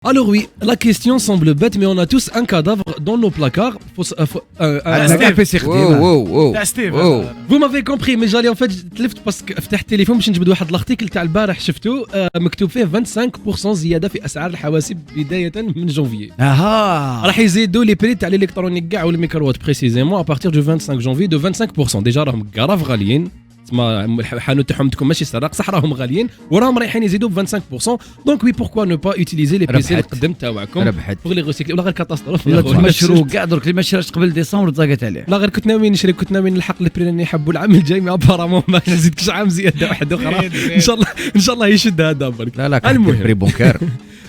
Alors oui, la question semble bête, mais on a tous un cadavre dans nos placards. Vous m'avez compris, mais j'allais en fait تلفت باسكو فتحت التليفون باش نجبد واحد الارتيكل تاع البارح شفته مكتوب فيه 25% زياده في اسعار الحواسيب بدايه من جونفيي. راح يزيدوا لي بري تاع الالكترونيك كاع والميكرووات بريسيزيمون à partir du 25 janvier de 25%. ديجا راهم كراف غاليين. تسمى الحانوت تاعهم تكون ماشي سراق صح راهم غاليين وراهم رايحين يزيدوا ب 25%. دونك وي بوركوا نو با يوتيليزي لي بي سي القدم تاعكم بوغ لي ريسيكلي ولا غير كاتاستروف ولا مشروع كاع درك اللي ما شراش قبل ديسمبر طاقت عليه. لا غير كنت ناوي نشري كنت ناوي نلحق البري اللي نحبوا العام الجاي مي ابارامون ما نزيدكش عام زياده واحد اخرى ان شاء الله يشد هذا برك. لا المهم بونكار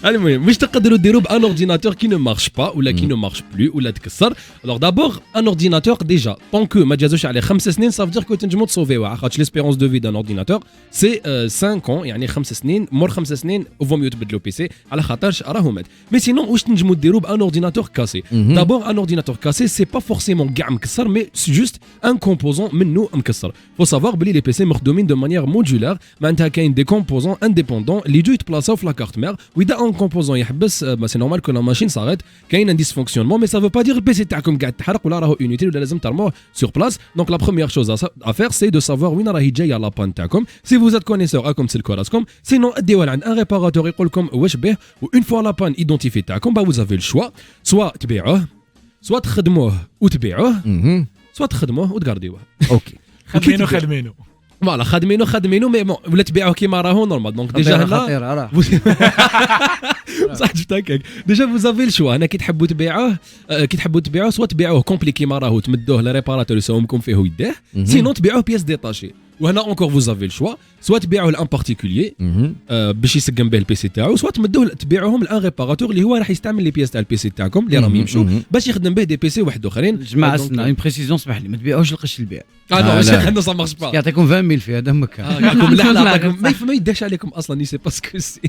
المهم واش تقدروا ديروا بان اورديناتور كي نو مارش با ولا كي نو مارش بلو ولا تكسر. الوغ دابور ان اورديناتور ديجا طونكو ما جازوش عليه 5 سنين صافي دير كو تنجموا تصوفيوه خاطش ليسبيرونس دو في دان اورديناتور سي 5 ans يعني 5 سنين مور 5 سنين وفو تبدلوا بيسي على خاطرش راهو مات. مي سينون واش تنجموا ديروا بان اورديناتور كاسي. دابور ان اورديناتور كاسي سي با فورسيمون كاع مكسر مي جوست ان كومبوزون منه مكسر. فو سافوار بلي لي بيسي مخدومين دو مانيير مودولار معناتها كاين دي كومبوزون انديبوندون اللي يجوا يتبلاصاو في لا كارت مير واذا ان كومبوزون يحبس c'est normal que la machine s'arrête qu'il y a un dysfonctionnement mais ça veut pas dire que le PC تاعكم قاعد تحرق ولا راهو inutile ولا لازم ترموه sur place. Donc la première chose à faire c'est de savoir وين راهي جايه لا بان تاعكم. Si vous êtes connaisseur راكم تسلكوا راسكم sinon اديوها لعند ان ريباراتور يقول لكم واش به و une fois la panne identifiée تاعكم vous avez le choix soit تبيعوه soit تخدموه وتبيعوه soit تخدموه وتغارديوه. اوكي خدمينو فوالا خدمينو مي بون ولا تبيعوه كيما راهو نورمال. دونك ديجا هنا صح جبتك ديجا vous avez le choix. هنا كي تحبوا تبيعوه سواء تبيعوه كومبلي كيما راهو تمدوه لريباراتور يساومكم فيه ويديه سينون تبيعوه بياس ديتاشي. وهنا اونكور vous avez le choix سواء تبيعوه لان بارتيكولير باش يسقم به البيسي تاعو سواء تبيعوهم لان ريباراتور اللي هو راح يستعمل لي بياس تاع البيسي تاعكم اللي راهم يمشوا باش يخدم به دي بيسي واحد اخرين. جماعه سنا اون بريسيزون اسمح لي ما تبيعوش القش البيع. لا ça marche pas. يعطيكم 20000 في هذا مكان ما يداش عليكم اصلا ني سي باسكو سي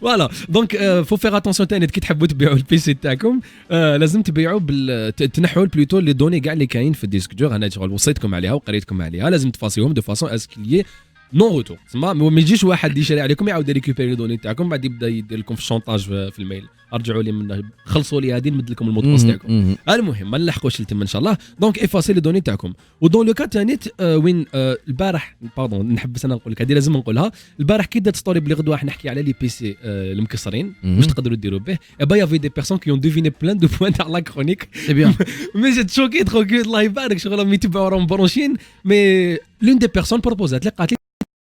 فوالا. دونك فو فيغ اتونسيون تاني كي تحبوا تبيعوا البيسي تاعكم لازم تبيعوا تنحوا بلوتو لي دوني كاع اللي كاين في الديسك دور. انا وصيتكم عليها وقريتكم عليها لازم تفاسيوهم دو فاسون اسكليي نون روتور. تسمى ما يجيش واحد يشري عليكم يعاود ريكوبيري لي دوني تاعكم بعد يبدا يدير لكم في الشونطاج في الميل ارجعوا لي منه خلصوا لي هذه نمد لكم المود باس تاعكم. المهم ما نلحقوش لتم ان شاء الله. دونك افاسي لي دوني تاعكم. ودون لو كا ثاني وين البارح باردون نحبس انا نقول لك هذه لازم نقولها. البارح كي درت ستوري بلي غدوه راح نحكي على لي بي سي المكسرين واش تقدروا ديروا به. يافي دي بيرسون كي اون ديفيني بلان دو بوين تاع لا كرونيك سي بيان مي جيت شوكي تروكي الله يبارك شغل يتبعوا راهم برونشين مي لون دي بيرسون بروبوزات لي قالت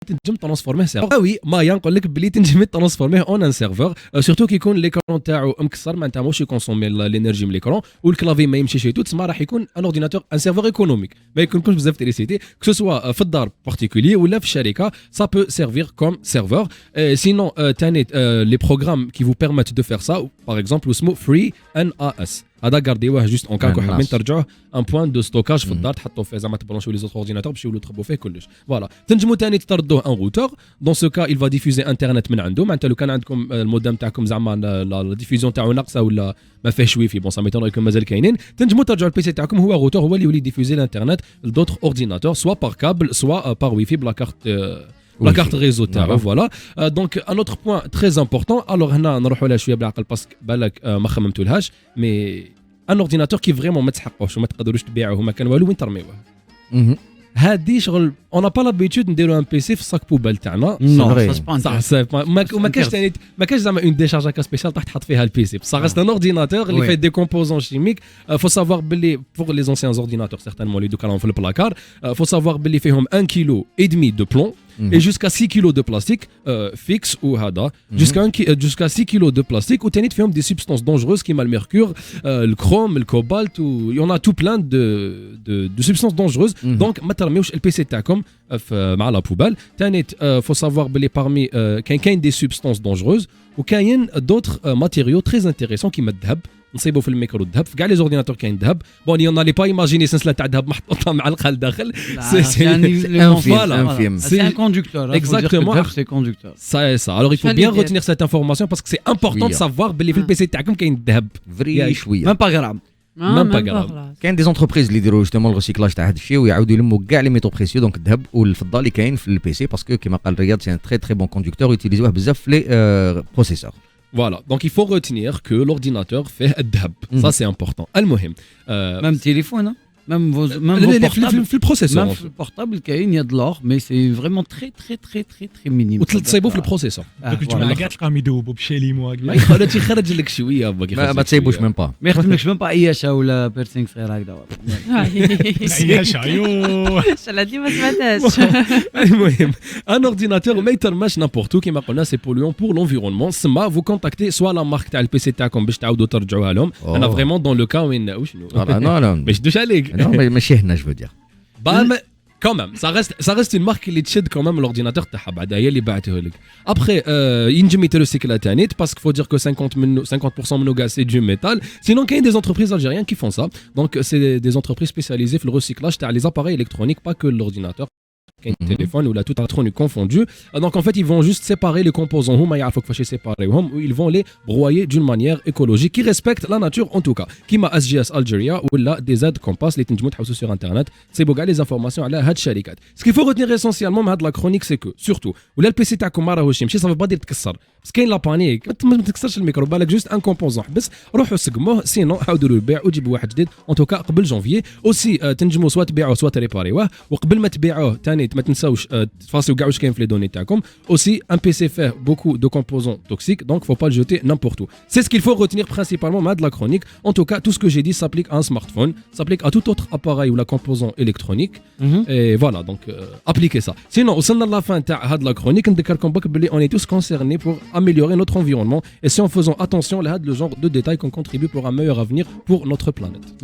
تنجم ترانسفورميه سيرفر. وي مايا نقول لك بلي تنجم ترانسفورميه اون ان سيرفر سورتو كي يكون ليكرون تاعو مكسر معناتها موش يكونسومي لينيرجي من ليكرون والكلافي ما يمشيش تو تسمى راح يكون ان اورديناتور ان سيرفر ايكونوميك ما يكونش بزاف تيليسيتي كو سوا في الدار بارتيكولي ولا في الشركه سا بو سيرفير كوم سيرفر. سينون تاني لي بروغرام كي فو بيرميت دو فير سا باغ اكزومبل اسمه فري ان اس هذا غارديوه جوست اون كاكو حابين ترجعوه ان بوين دو ستوكاج في الدار تحطوا فيه زعما تبرونشوا لي زوت اورديناتور باش يولوا تخبوا فيه كلش. فوالا تنجموا ثاني تردوه ان روتور دون سو كا il va diffuser انترنت من عنده معناتها لو كان عندكم المودم تاعكم زعما لا ديفيزيون تاعو ناقصه ولا ما فيهش ويفي بون سا ميتون يكون مازال كاينين تنجموا ترجعوا البيسي تاعكم هو روتور هو اللي يولي ديفوزي الانترنت لدوتر اورديناتور سوا بار كابل سوا بار ويفي بلا كارت la carte réseau تاعو. فوالا دونك ان اوتر بوين تري امبورطون. الوغ هنا نروحوا لها شويه بالعقل باسكو بالك ما خممتولهاش مي ان اورديناتور كي فريمون ما تحقوش وما تقدروش تبيعوه ما كان والو وين ترميوه. هادي شغل اون با لابيتود نديرو ان بيسي في الصاك بوبال تاعنا صح ما كاش ثاني ما كاش زعما اون ديشارج هكا سبيسيال تحط فيها البيسي بصح سي ان اورديناتور اللي فيه دي كومبوزون شيميك. فو سافوار باللي فوق لي زونسيان اورديناتور سيغتانمون اللي دوكا راهم في البلاكار فو سافوار باللي فيهم 1 كيلو اي دمي دو بلون et jusqu'à 6 kilos de plastique fixe ou hada jusqu'à 6 kilos de plastique ou tenit فيهم des substances dangereuses comme le mercure le chrome le cobalt ou il y en a tout plein de substances dangereuses. donc ما ترميوش البيسي تاعكم مع لا بوبال. ثاني faut savoir بلي parmi كاين des substances dangereuses وكاين d'autres matériaux très intéressants كيما الذهب نصيبوا في الميكرو الذهب في كاع لي زورديناتور كاين ذهب بون يون لي با ايماجيني سلسله تاع ذهب محطوطه معلقه لداخل سي ان كوندكتور اكزاكتومون سي كوندكتور سا الوغ il faut bien retenir cette information parce que c'est important de savoir بلي في البيسي تاعكم كاين الذهب فري شويه ميم با غرام ميم با غرام. كاين دي زونتربريز اللي يديروا جوستومون الريسيكلاج تاع هذا الشيء ويعاودوا يلموا كاع لي ميتو بريسيو دونك الذهب والفضه اللي كاين في البي سي باسكو كيما قال رياض سي ان تري تري بون كوندكتور يوتيليزوه بزاف في لي بروسيسور. Voilà, donc il faut retenir que l'ordinateur fait الذهب. Ça c'est important. المهم même téléphone, hein? Même vos في البروسيسور. Même le portable il y a de l'or, mais c'est vraiment très minime. وتصيبوا في البروسيسور. كنت مع كاع تلقاهم يذوبوا بشاليمو ما يخرج يخرج لك شويه ما تصيبوش من با. ما يخدملكش من با عياشه ولا بيرسينغ صغير هكذا. عياشه ايوه شلا دي ما سمعتهاش. المهم un ordinateur ما يترماش n'importe où كما قلنا c'est polluant pour l'environnement. سما vous contactez soit la marque تاع البي سي تاعكم باش تعاودوا ترجعوها لهم. انا فريمون dans le cas وين وشنو. non باش دوش عليك. Non, ماشي هنا je veux dire. Quand même, ça reste une marque qui تشد quand même l'ordinateur تاعها بعدا هي اللي باعته لك. Après ينجم يترسيكلا تاني parce qu'il faut dire que 50% منو كاع c'est du métal. Sinon il y a des entreprises algériennes qui font ça. Donc c'est des entreprises spécialisées dans le recyclage تاع les appareils électroniques, pas que l'ordinateur. téléphone ou la toute électronique confondue. Donc en fait ils vont juste séparer les composants هما يعرفوا كيفاش يسيباريوهم ou ils vont les broyer d'une manière écologique qui respecte la nature en tout cas. كيما SGS Algeria ولا des aides Compass اللي تنجموا تحوسوا sur internet تسيبوا كاع les informations على هاد الشركات. Ce qu'il faut retenir essentiellement من هاد la chronique c'est que surtout ولا البي سي تاعكم ما راهوش يمشي ça veut pas dire تكسر. بس كاين لا بانيك ما تكسرش الميكرو بالك جوست ان كومبوزون حبس روحوا سقموه سينو عاودوا له البيع وجيبوا واحد جديد en tout cas قبل جانفيي. اوسي تنجموا سواء تبيعوه سواء تريباريوه وقبل ما تبيعوه ثاني ما تنساوش تفاصلوا كاع واش كاين في لي دوني تاعكم. Aussi un PC fait beaucoup de composants toxiques donc faut pas le jeter n'importe où. C'est ce qu'il faut retenir principalement de la chronique. En tout cas tout ce que j'ai dit s'applique à un smartphone, s'applique à tout autre appareil ou la composant électronique. Et voilà donc appliquez ça. Sinon وصلنا la fin تاع هاد la chronique نذكركم بك بلي on est tous concernés pour améliorer notre environnement et c'est en faisant attention à ce genre de détails qu'on contribue pour un meilleur avenir pour notre planète.